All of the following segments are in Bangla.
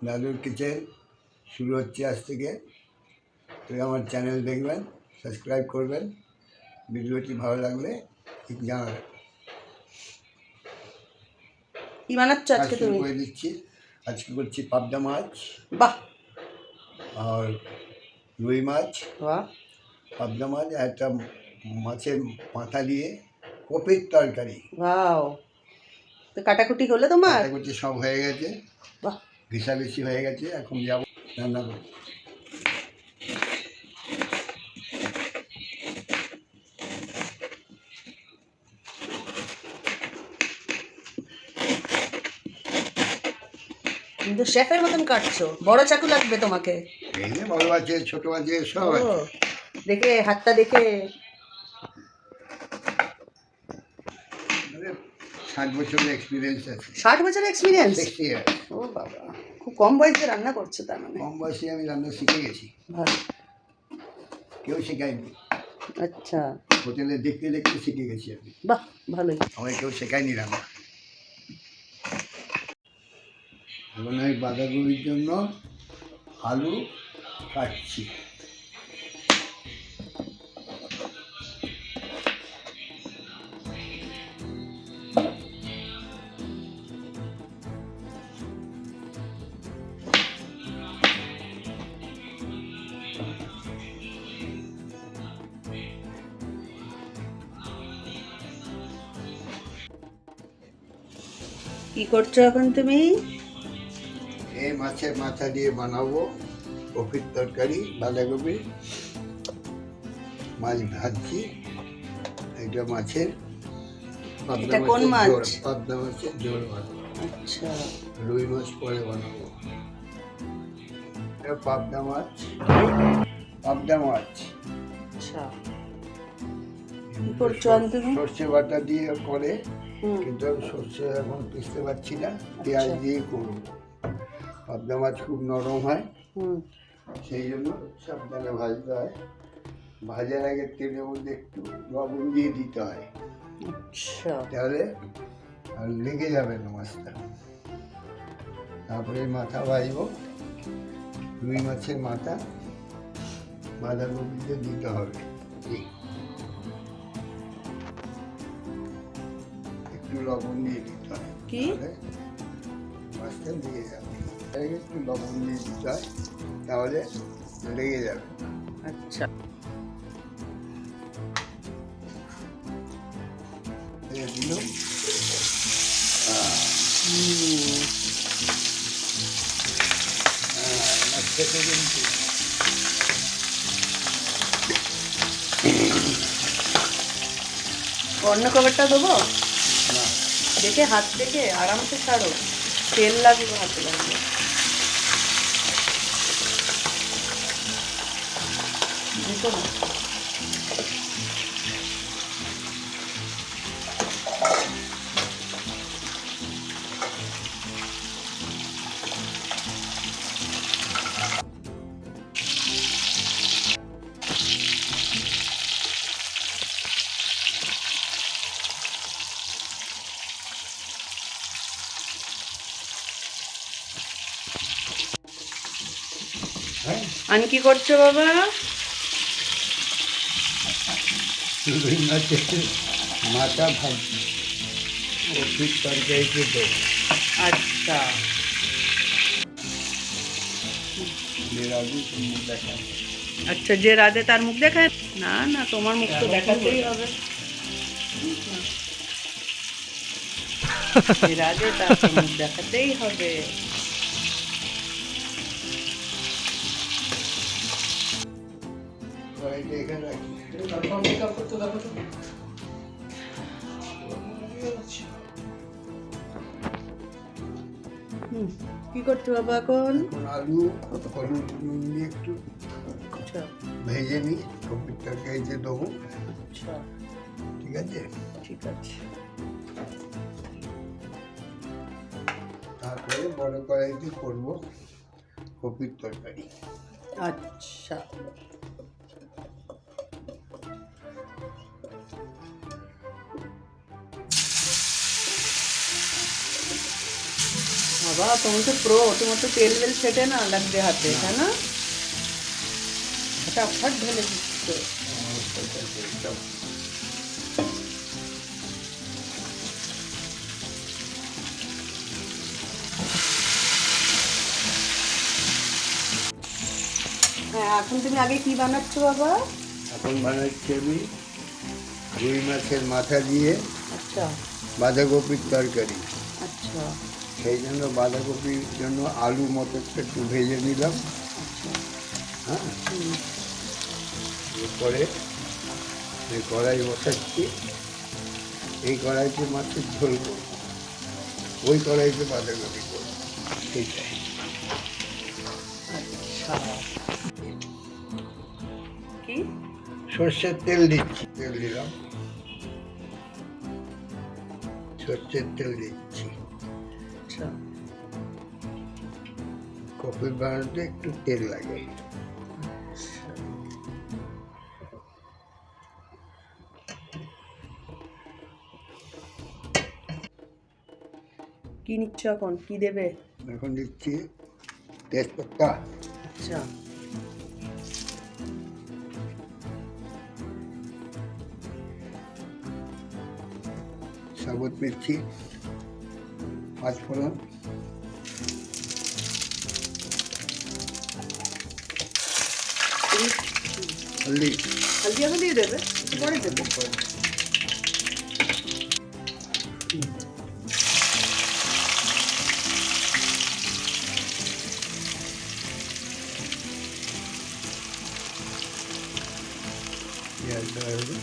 দাদুর কিচেন শুরু হচ্ছে আজ থেকে। তো আমার চ্যানেল দেখবেন, সাবস্ক্রাইব করবেন, ভিডিওটি ভালো লাগলে ঠিক জানাবেন। কি বানাচ্ছ আজকে তুমি? করে দিচ্ছি। আজকে করছি পাবদা মাছ। বাহ। আর রুই মাছ। বাহ। পাবদা মাছ আর একটা মাছের মাথা দিয়ে কপির তরকারি। ওয়াও, তো কাটাকুটি হলো তোমার? কাটাকুটি সব হয়ে গেছে, বাহ, ঘিসাঘিসি হয়ে গেছে। এখন যাবো রান্না করতে। কিন্তু শেফের মতন কাটছো। বড় চাকু লাগবে তোমাকে। এই যে বড় আছে, ছোট আছে, সব ও, আছে। দেখে হাতটা দেখে। 60 বছরের এক্সপিরিয়েন্স আছে। 60 বছরের এক্সপিরিয়েন্স? 60 ইয়ার। ও বাবা, খুব কম বয়সে রান্না করছো তার মানে। কম বয়সে আমি রান্না শিখে গেছি, ভালো। কেউ শেখায়নি। আচ্ছা, হোটেলে দেখতে দেখতে শিখে গেছি আমি। বাহ, ভালোই। আমায় কেউ শেখায়নি রান্না। এখন আমি বাঁধাকপির জন্য আলু কাটছি। কি করছো এখন তুমি? এই মাছের মাথা দিয়ে বানাবো কপির তরকারি। বাঁধাকপি মাছ ভাজছি। এটা মাছের এটা কোন মাছ? পাবদা মাছের ঝোল বানাবো। আচ্ছা, রুই মাছ পরে বানাবো। এটা পাবদা মাছ। পাবদা মাছ। আচ্ছা, কি করছো তুমি? সর্ষে বাটা দিয়ে করে, হুম, কিন্তু আমি সর্ষে এখন পিষতে পারছি না, পেঁয়াজ দিয়ে করবো। পাবদা মাছ খুব নরম হয়, হুম, সেই জন্য সাবধানে ভাজতে হয়। ভাজার আগে তেলের মধ্যে একটু লবণ দিয়ে দিতে হয়, আচ্ছা, তাহলে আর লেগে যাবে না মাছটা। তারপরে মাথা ভাজবো। রুই মাছের মাথা বাঁধাকপিতে দিতে হবে, একটু লবণ দিয়ে দিতে হয়, কি? তাহলে মাছটা লেগে যাবে। একটু লবণ দিয়ে দিতে হয়, তাহলে লেগে যাবে। আচ্ছা, দিলাম। খেতে কিন্তু অন্য খাবারটা দেবো? না, দেখে হাত দেখে আরামসে ছাড়ো, তেল লাগবে হাতে লাগবে। দেখো না, হ্যাঁ। আমি কি করছো বাবা? রুই মাছের মাথা ভাজছি, কপির তরকারিতে দেবো। আচ্ছা, দেখায় আচ্ছা, যে রাধে তার মুখ দেখায় না? না, তোমার মুখ তো দেখাতেই হবে। যে রাধে তার তো মুখ দেখাতেই হবে। কড়াইটা এখানে রাখি। কি করছো বাবা এখন? এখন আলু হলুদ নুন দিয়ে একটু আচ্ছা, ভেজে নিই, কপির তরকারিতে দেবো। আচ্ছা, ঠিক আছে, ঠিক আছে। তারপরে বড় কড়াইতে করবো কপির তরকারি। আচ্ছা, বাবা তুমি তো প্রো, তোমার তো তেল বেল ছেটে না লাগবে হাতে, তাই না? ফটাফট ঢেলে দিচ্ছে। হ্যাঁ, এখন তুমি আগে কি বানাচ্ছ বাবা? এখন বানাচ্ছি আমি রুই মাছের মাথা দিয়ে আচ্ছা বাঁধাকপির তরকারি। আচ্ছা সেই জন্য বাঁধাকপির জন্য আলু মটরটা একটু ভেজে নিলাম। আচ্ছা। হ্যাঁ, হুম, এরপরে এই কড়াই বসাচ্ছি। এই কড়াইতে মাছের ঝোল করবো, ওই কড়াইতে বাঁধাকপি করবো। ঠিক আছে, আচ্ছা। কি? সর্ষের তেল দিচ্ছি, তেল দিলাম, সর্ষের তেল দিচ্ছি। আচ্ছা কফি বানাতে একটু তেল লাগে। কি নিচ্ছ এখন, কি দেবে? এখন দিচ্ছি তেজপাতা, আচ্ছা সাবুত মির্চি, পাঁচফোড়ন, হলদি। হলদি আগে দিয়ে দেবে, পরে দেবে। পেঁয়াজ দেওয়া হলো,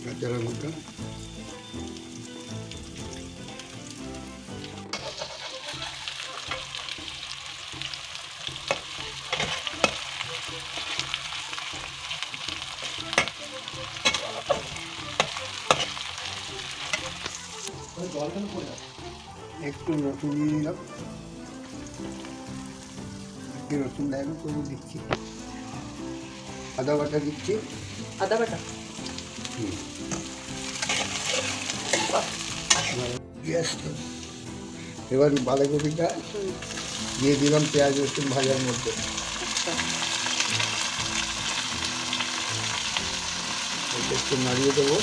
কাঁচা লঙ্কা, একটু রসুন দিয়ে দিলাম, একটু রসুন দেয় না তবু দিচ্ছি, আদা বাটা দিচ্ছি। আদা বাটা। গ্যাস তো এবার বাঁধাকপিটা দিয়ে দিলাম পেঁয়াজ রসুন ভাজার মধ্যে। আচ্ছা এটা একটু নাড়িয়ে দেবো।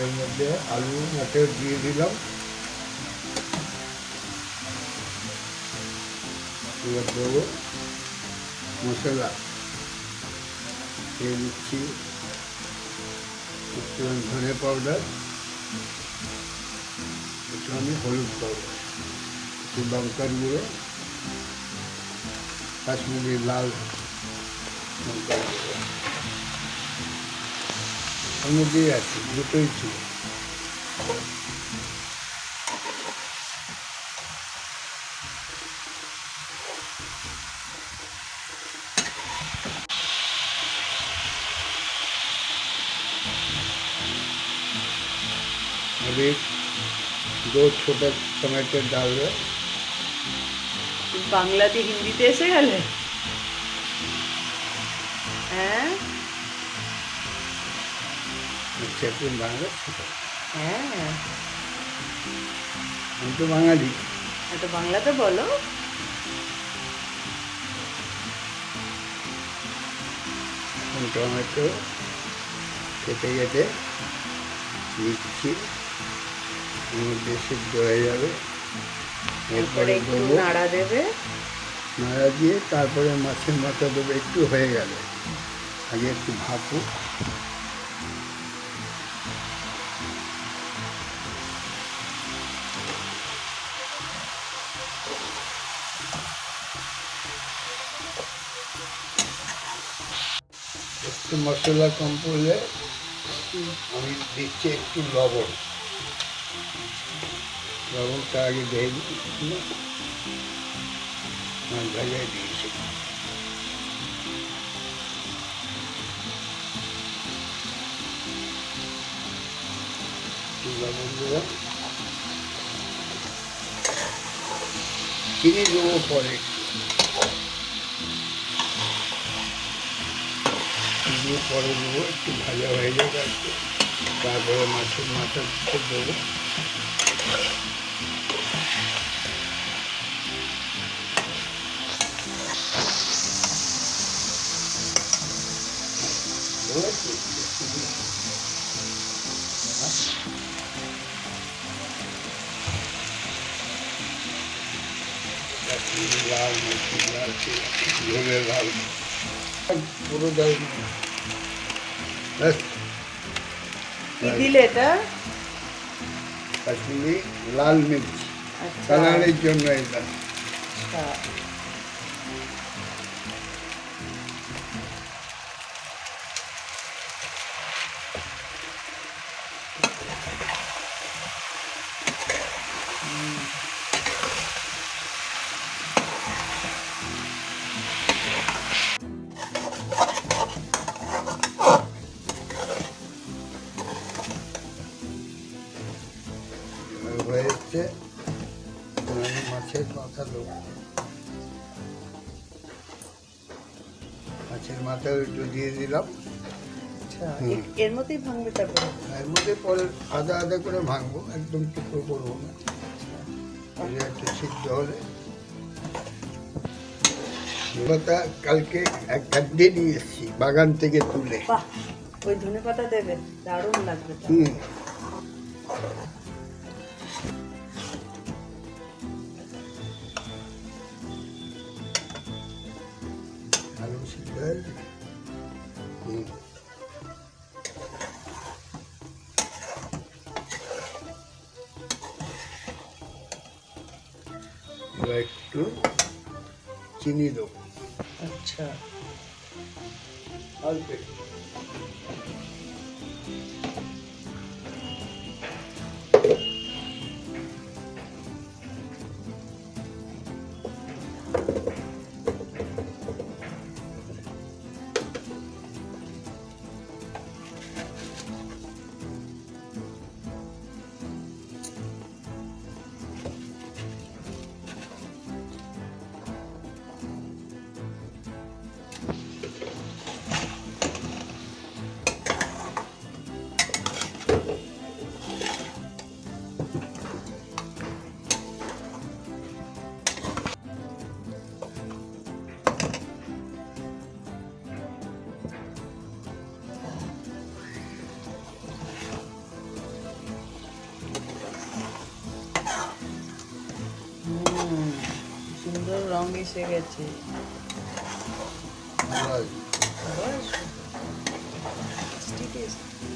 এর মধ্যে আলু মটর দিয়ে দিলাম। এবার দেবো মশলা, দিয়ে দিচ্ছি একটু ধনে পাউডার, একটু আমি হলুদ পাউডার, একটু লঙ্কার গুঁড়ো, কাশ্মীরি লাল লঙ্কার গুঁড়ো ওর মধ্যেই আছে, দুটোই ছিল। अभी 2 छोटा टमाटर डाल रहे, বাংলা দিয়ে হিন্দিতে এসে গেলে। হ্যাঁ अच्छा तुम बांग्ला হ্যাঁ, हम तो बांगाली। তো বাংলাতে বলো। हम टमाटो কেটে কেটে দিচ্ছি, এর মধ্যে সিদ্ধ হয়ে যাবে। এরপরে এরপরে একটু দেবো, নাড়া দেবে। নাড়া দিয়ে তারপরে মাছের মাথা দেবো। একটু হয়ে গেলে আগে একটু ভাপু, একটু মশলা কম পড়লে আমি দিচ্ছি একটু লবণ। লবণটা আগে দিয়ে দিচ্ছি, ভাজায় দিয়েছি। একটু লবণ দিলাম, চিনি দেবো পরে, দিয়ে পরে দেবো, একটু ভাজা হয়ে যাবে একটু, তারপরে মাছের মাথা দেবো। লাল মিষ্টি লাল ঝোলের লাল পুরো দেয়নি। ব্যাস কি দিলে এটা? কাশ্মীরি লাল মির্চ আচ্ছা কালারের জন্য এটা। আচ্ছা। হয়ে যাচ্ছে, আমি মাছের মাথা দেবো, মাছের মাথা একটু দিয়ে দিলাম। আচ্ছা হুম। এর মধ্যেই ভাঙবে তারপরে? এর মধ্যে পরে আদা আদা করে ভাঙবো, একদম টুকরো করবো না, এটা একটু সিদ্ধ হলে। ধনেপাতা কালকে এক গাড্ডে নিয়ে এসেছি বাগান থেকে তুলে। বাহ, ওই ধনে পাতা দেবে, দারুণ লাগবে তো। হুম, আলু সিদ্ধ হয়ে গেছে। হুম, এবার একটু চিনি দেবো আচ্ছা অল্প একটু। সুন্দর রং এসে গেছে। ভালো আছে। আবার টেস্টি টেস্টি।